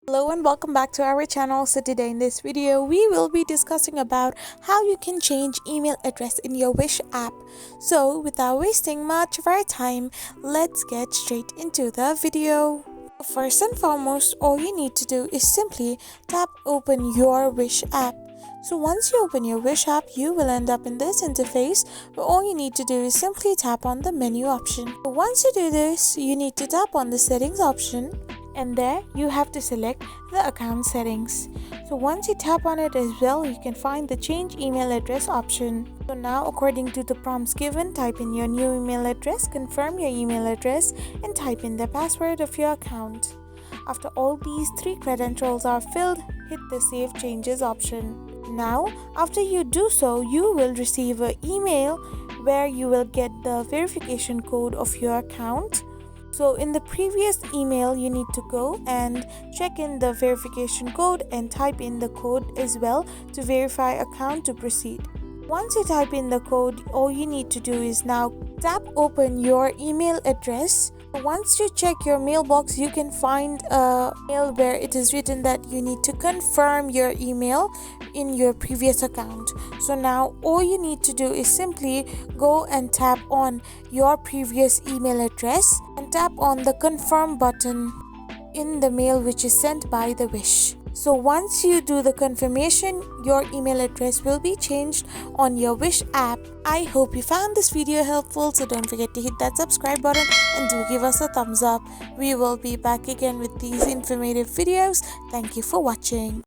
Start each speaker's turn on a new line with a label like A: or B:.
A: Hello and welcome back to our channel. So today in this video we will be discussing about how you can change email address in your Wish app. So without wasting much of our time, let's get straight into the video. First and foremost, all you need to do is simply tap open your Wish app. So once you open your Wish app, you will end up in this interface where all you need to do is simply tap on the menu option. Once you do this, you need to tap on the settings option, and there you have to select the account settings. So once you tap on it as well, you can find the change email address option. So now, according to the prompts given, type in your new email address, confirm your email address, and type in the password of your account. After all these three credentials are filled, hit the save changes option. Now after you do so, you will receive an email where you will get the verification code of your account. So in the previous email, you need to go and check in the verification code and type in the code as well to verify account to proceed. Once you type in the code, all you need to do is now tap open your email address. Once you check your mailbox, you can find a mail where it is written that you need to confirm your email in your previous account. So now all you need to do is simply go and tap on your previous email address and tap on the confirm button in the mail which is sent by the Wish. So once you do the confirmation, your email address will be changed on your Wish app. I hope you found this video helpful, so don't forget to hit that subscribe button and do give us a thumbs up. We will be back again with these informative videos. Thank you for watching.